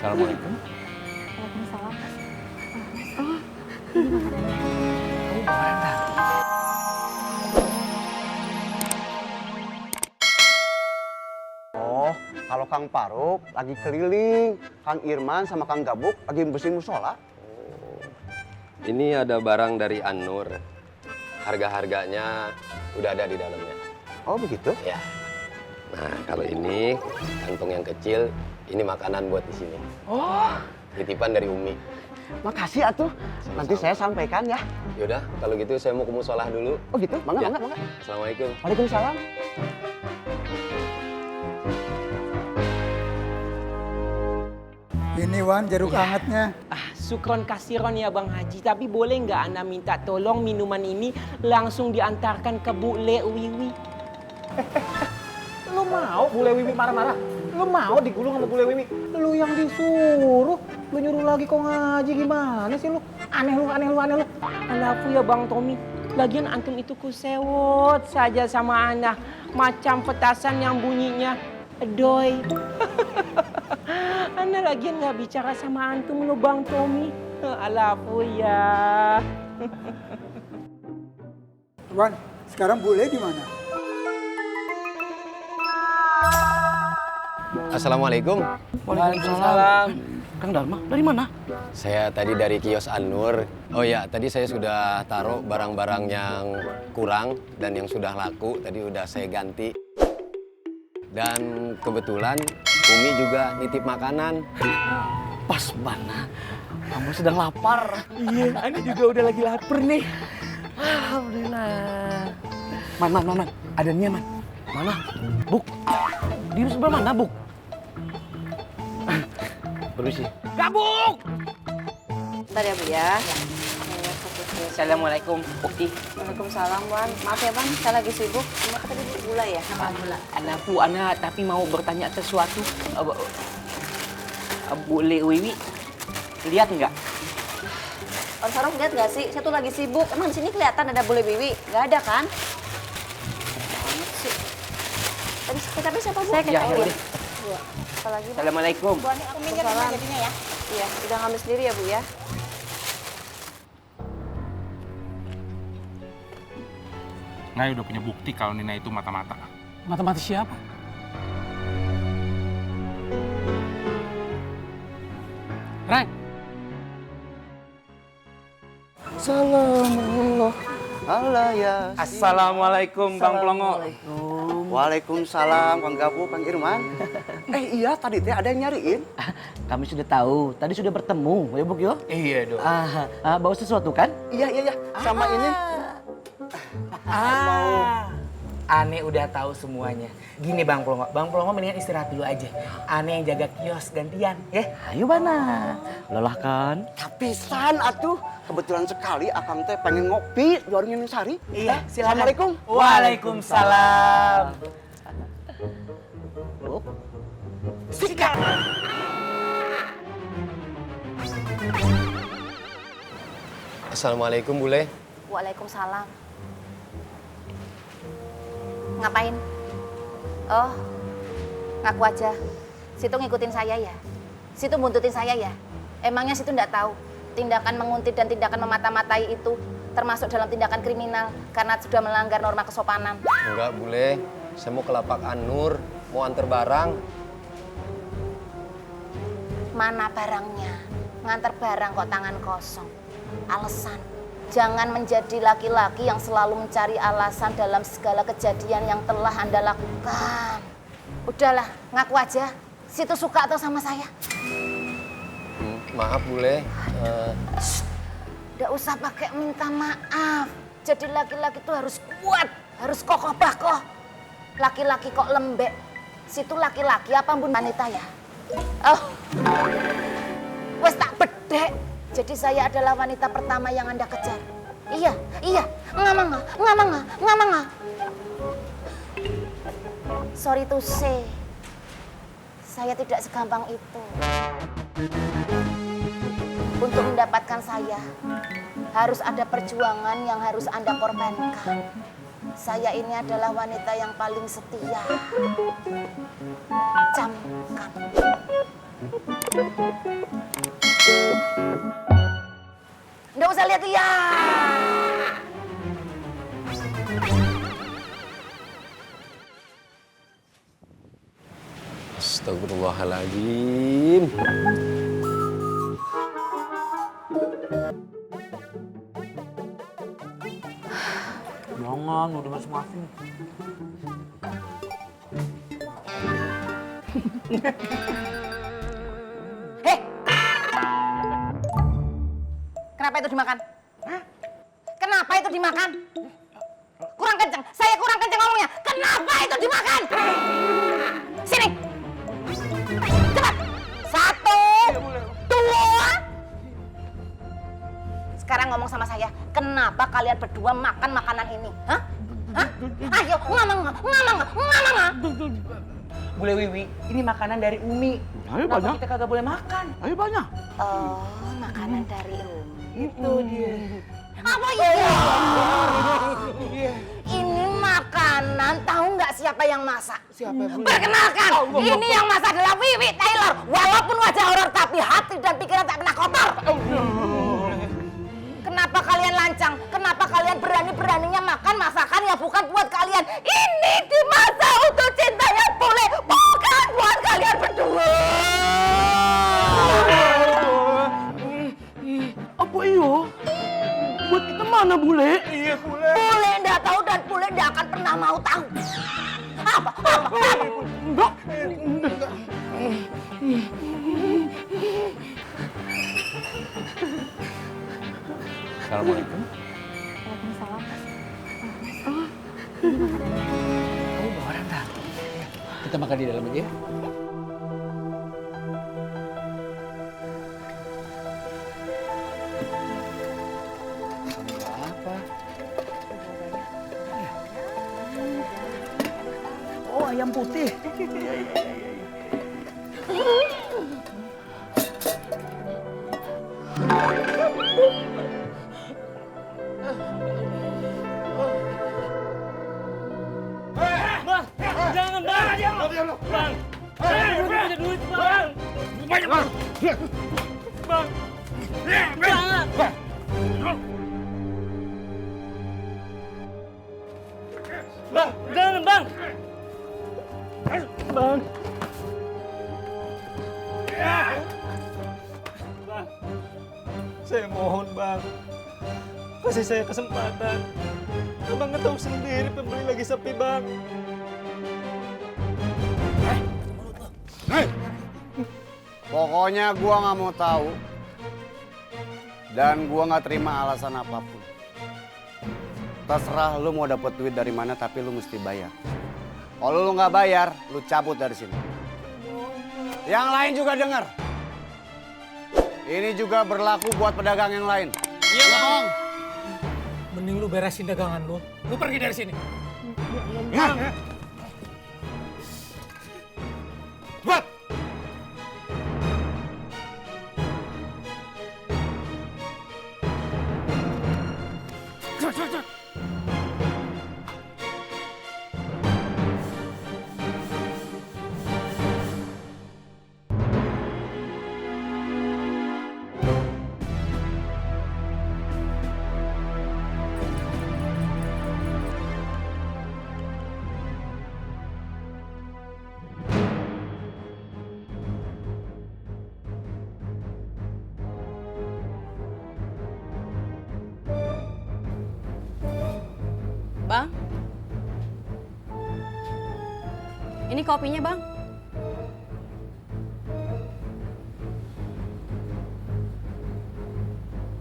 Assalamualaikum. Waalaikumsalam. Oh, kalau Kang Paruk lagi keliling, Kang Irman sama Kang Gabuk lagi bersihin musola. Ini ada barang dari An-Nur. Harga-harganya udah ada di dalamnya. Oh, begitu? Ya. Nah, kalau ini kantong yang kecil, ini makanan buat di sini. Oh, Titipan dari Umi. makasih atuh. Nanti saya sampaikan ya. Yaudah, kalau gitu saya mau ke musolah dulu. Oh gitu? Mangga, Ya. mangga. Assalamualaikum. Waalaikumsalam. Ini Wan jeruk hangatnya. Sukron kasiron ya Bang Haji, tapi boleh nggak Anda minta tolong minuman ini langsung diantarkan ke Bu Le Wiwi? Lu mau Bule Wiwi marah-marah? Lu mau digulung sama Bule Wiwi? Lu yang disuruh. Lu nyuruh lagi kok ngaji gimana sih lu? Aneh lu. Alafu ya Bang Tommy, lagian antum itu kusewot saja sama anak macam petasan yang bunyinya doi. Anda lagian nggak bicara sama antum lo Bang Tommy. Alafu ya. Wan, sekarang Bule di mana? Assalamualaikum. Waalaikumsalam. Kang Dharma, dari mana? Saya tadi dari kios An-Nur. Oh ya, tadi saya sudah taruh barang-barang yang kurang dan yang sudah laku. Tadi udah saya ganti. Dan kebetulan Umi juga nitip makanan. Pas mana? Kamu sedang lapar. Iya, Ana juga udah lagi lapar nih. Alhamdulillah. Man. Ada nih, Man. Mana? Buk. Di sebelah mana, Buk? Permisi. Gabuk! Bentar ya Bu ya. Assalamualaikum. Bukti. Waalaikumsalam Wan. Maaf ya Bang, saya lagi sibuk. Cuma tadi gula ya? Gula. Alafu Ana tapi mau bertanya sesuatu. Bu Le Wiwi, lihat nggak? Om Sarong lihat nggak sih? Saya tuh lagi sibuk. Emang di sini kelihatan ada Bule Wiwi? Nggak ada kan? Banget sih. Tapi siapa Bu? Ya, ya udah. Iya. Apalagi Bu? Assalamualaikum. Bu Ani, aku minjem jadinya ya? Iya, udah ngambil sendiri ya Bu ya? Naya udah punya bukti kalau Nina itu mata-mata. Mata-mata siapa? Rai. Salam Allah ya. Assalamualaikum Bang Plongo. Waalaikumsalam Kang Gabuk, Kang Irman. Iya tadi teh ada yang nyariin. Kami sudah tahu, tadi sudah bertemu, ya Buk yo? Iya dong. Bawa sesuatu kan? Iya. Sama ini. Ane udah tahu semuanya. Gini Bang Plongo mendingan istirahat dulu aja. Ane yang jaga kios gantian, ya? Ayo Bana, lelah kan? Tapisan atuh. Kebetulan sekali Akang teh pengen ngopi di warung Nini Sari. Iya, silakan. Assalamualaikum. Waalaikumsalam. Buk, Sikat. Assalamualaikum, Bule. Waalaikumsalam. Ngapain? Oh, ngaku aja. Situ ngikutin saya ya? Situ buntutin saya ya? Emangnya situ nggak tahu tindakan menguntit dan tindakan memata-matai itu termasuk dalam tindakan kriminal karena sudah melanggar norma kesopanan. Enggak, Bule. Saya mau ke lapak An-Nur, mau antar barang. Mana barangnya? Nganter barang kok tangan kosong. Alasan. Jangan menjadi laki-laki yang selalu mencari alasan dalam segala kejadian yang telah Anda lakukan. Udahlah, ngaku aja. Situ suka atau sama saya? Maaf, Bule. Nggak usah pakai minta maaf. Jadi laki-laki itu harus kuat, harus kokoh bakoh. Laki-laki kok lembek. Situ laki-laki apa pun wanita ya? Oh, wes tak bedek. Jadi saya adalah wanita pertama yang Anda kejar. Iya, ngamanga. Sorry to say, saya tidak segampang itu. Untuk mendapatkan saya, Harus ada perjuangan yang harus Anda korbankan. Saya ini adalah wanita yang paling setia. Camkan. Nggak usah lihat-lihat. Astagfirullahaladzim. Jangan, udah masing-masing. Hei! Kenapa itu dimakan? Kenapa itu dimakan? Kurang kenceng, saya kurang kenceng ngomongnya. Kenapa itu dimakan? Sini. Cepat. 1, 2. Sekarang ngomong sama saya. Kenapa kalian berdua makan makanan ini? Hah? Hah? Ayo, ngomong. Bule Wiwi, ini makanan dari Umi. Ayo Kenapa banyak. kita kagak boleh makan? Ayo banyak. Oh, makanan dari Umi. Itu dia. Apa iya? Ini makanan, tahu nggak siapa yang masak? Siapa yang Perkenalkan, ini yang masak adalah Wiwi Taylor. Walaupun wajah horor, tapi hati dan pikiran tak pernah kotor. Kenapa kalian lancang? Kenapa kalian berani-beraninya makan masakan yang bukan buat kalian? Ini dimasak untuk cintanya Bule, bukan buat kalian berdua. Apa iyo? Buat kita mana, Bule? Iya, Bule. Bule nggak tahu dan Bule nggak akan pernah mau tahu. Apa? Enggak. Assalamualaikum. Kamu bawa orang dah. Kita makan di dalam aja. Apa? Oh, ayam putih. Jangan, Bang. Bang. Saya belum punya duit, Bang. Banyak, Bang. Bang. Jangan. Bang, jangan, Bang. Bang. Bang. Saya mohon, Bang. Kasih saya kesempatan. Abang nggak tahu sendiri pembeli lagi sepi, Bang. Pokoknya gua nggak mau tahu dan gua nggak terima alasan apapun. Terserah lu mau dapet duit dari mana, tapi lu mesti bayar. Kalau lu nggak bayar, lu cabut dari sini. Yang lain juga dengar. Ini juga berlaku buat pedagang yang lain. Iya, Bang. Mending lu beresin dagangan lu. Lu pergi dari sini. Cepat! Bang, ini kopinya, Bang.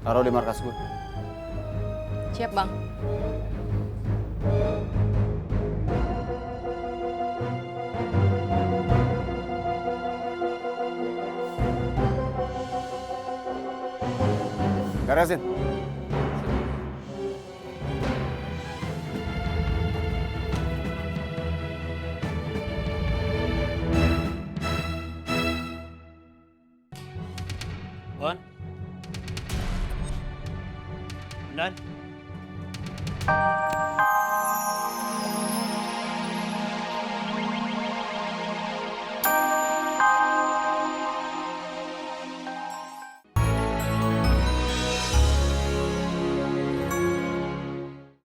Taruh di markas gue. Siap, Bang. Beresin. Bon. Non.